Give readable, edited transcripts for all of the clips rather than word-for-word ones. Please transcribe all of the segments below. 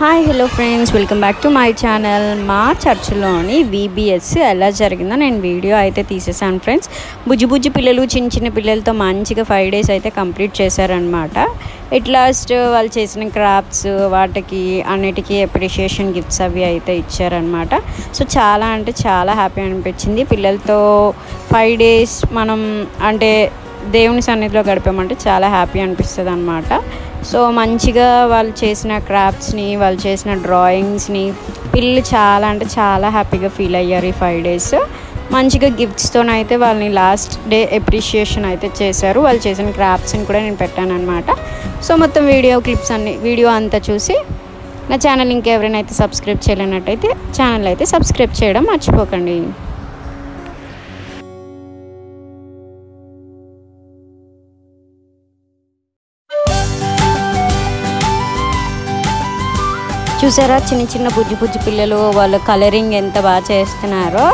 Hi hello friends, welcome back to my channel. మా చర్చిలోని VBS ఎలా జరిగిందో నేను వీడియో అయితే తీసేసాను ఫ్రెండ్స్. బుజ్జి పిల్లలు చిన్న పిల్లలతో మంచిగా 5 days అయితే కంప్లీట్ చేశారనమాట. ఎట్ లాస్ట్ వాళ్ళు చేసిన క్రాఫ్ట్స్ వాటికి అన్నిటికీ అప్రిషియేషన్ గిఫ్ట్స్ అవి అయితే ఇచ్చారనమాట. సో చాలా అంటే చాలా హ్యాపీ అనిపించింది. పిల్లలతో 5 days మనం అంటే దేవుని సన్నిధిలో గడిపామంటే చాలా హ్యాపీ అనిపిస్తుంది అనమాట. సో మంచిగా వాళ్ళు చేసిన క్రాఫ్ట్స్ని, వాళ్ళు చేసిన డ్రాయింగ్స్ని పిల్లలు చాలా అంటే చాలా హ్యాపీగా ఫీల్ అయ్యారు. ఈ 5 days మంచిగా గిఫ్ట్స్తోనైతే వాళ్ళని లాస్ట్ డే అప్రిషియేషన్ అయితే చేశారు. వాళ్ళు చేసిన క్రాఫ్ట్స్ని కూడా నేను పెట్టాను అనమాట. సో మొత్తం వీడియో అంతా చూసి నా ఛానల్ ఇంకెవరైనా అయితే సబ్స్క్రైబ్ చేయలేనట్టయితే ఛానల్ అయితే సబ్స్క్రైబ్ చేయడం మర్చిపోకండి. చూసారా, చిన్న బుజ్జి పిల్లలు వాళ్ళు కలరింగ్ ఎంత బాగా చేస్తున్నారో.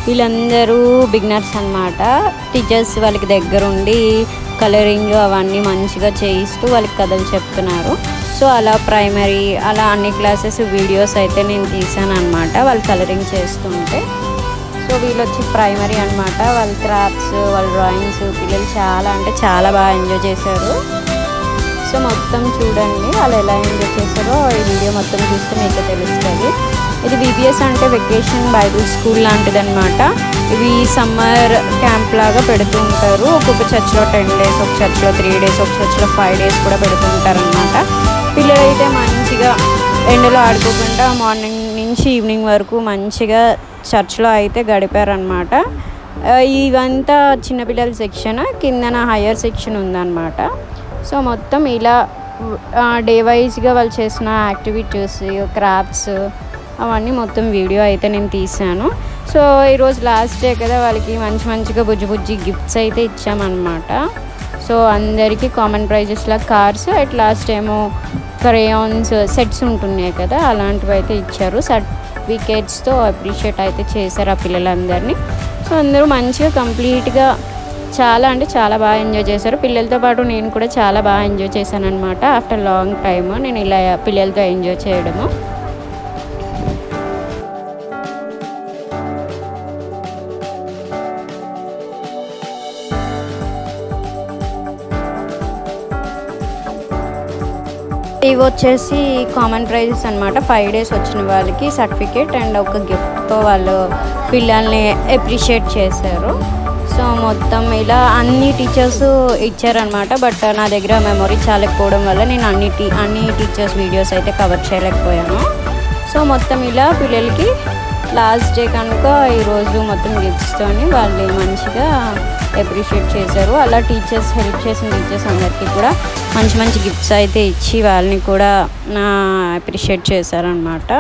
వీళ్ళందరూ బిగినర్స్ అన్నమాట. టీచర్స్ వాళ్ళకి దగ్గరుండి కలరింగ్ అవన్నీ మంచిగా చేయిస్తూ వాళ్ళకి కథలు చెప్తున్నారు. సో అలా ప్రైమరీ అలా అన్ని క్లాసెస్ వీడియోస్ అయితే నేను తీసాను అనమాట, వాళ్ళు కలరింగ్ చేస్తుంటే. సో వీళ్ళు వచ్చి ప్రైమరీ అనమాట. వాళ్ళ క్రాఫ్ట్స్, వాళ్ళ డ్రాయింగ్స్ పిల్లలు చాలా అంటే చాలా బాగా ఎంజాయ్ చేశారు. సో మొత్తం చూడండి వాళ్ళు ఎలా ఎంజాయ్ చేశారో. ఈ వీడియో మొత్తం చూస్తే మీకు తెలుస్తుంది. ఇది VBS అంటే వెకేషన్ బైబుల్ స్కూల్ లాంటిది అనమాట. ఇవి సమ్మర్ క్యాంప్ లాగా పెడుతూ ఉంటారు. ఒక్కొక్క చర్చ్లో 10 days, ఒక చర్చ్లో 3 days, ఒక చర్చ్లో 5 days కూడా పెడుతూ ఉంటారు అనమాట. పిల్లలైతే మంచిగా ఎండలో ఆడుకోకుండా మార్నింగ్ నుంచి ఈవినింగ్ వరకు మంచిగా చర్చ్లో అయితే గడిపారనమాట. ఇవంతా చిన్నపిల్లల సెక్షన్, కిందన హయ్యర్ సెక్షన్ ఉందన్నమాట. సో మొత్తం ఇలా డే వైజ్గా వాళ్ళు చేసిన యాక్టివిటీస్, క్రాఫ్ట్స్ అవన్నీ మొత్తం వీడియో అయితే నేను తీసాను. సో ఈరోజు లాస్ట్ డే కదా, వాళ్ళకి మంచిగా బుజ్జి గిఫ్ట్స్ అయితే ఇచ్చామన్నమాట. సో అందరికీ కామన్ ప్రైజెస్లా కార్స్, అట్ లాస్ట్ ఏమో క్రేయాన్స్ సెట్స్ ఉంటున్నాయి కదా, అలాంటివి అయితే ఇచ్చారు. సర్టిఫికేట్స్తో అప్రిషియేట్ అయితే చేశారు ఆ పిల్లలందరినీ. సో అందరూ మంచిగా కంప్లీట్గా చాలా అంటే చాలా బాగా ఎంజాయ్ చేశారు. పిల్లలతో పాటు నేను కూడా చాలా బాగా ఎంజాయ్ చేశాను అనమాట. ఆఫ్టర్ లాంగ్ టైమ్ నేను ఇలా పిల్లలతో ఎంజాయ్ చేయడము. ఇవి వచ్చేసి కామన్ ప్రైజెస్ అనమాట. 5 days వచ్చిన వాళ్ళకి సర్టిఫికేట్ అండ్ ఒక గిఫ్ట్తో వాళ్ళు పిల్లల్ని అప్రిషియేట్ చేశారు. సో మొత్తం ఇలా అన్ని టీచర్స్ ఇచ్చారనమాట. బట్ నా దగ్గర మెమొరీ చాలకపోవడం వల్ల నేను అన్ని టీచర్స్ వీడియోస్ అయితే కవర్ చేయలేకపోయాను. సో మొత్తం ఇలా పిల్లలకి లాస్ట్ డే కనుక ఈరోజు మొత్తం గిఫ్ట్స్తోని వాళ్ళు మంచిగా అప్రిషియేట్ చేశారు. అలా టీచర్స్ హెల్ప్ చేసిన టీచర్స్ అందరికీ కూడా మంచి గిఫ్ట్స్ అయితే ఇచ్చి వాళ్ళని కూడా అప్రిషియేట్ చేశారనమాట.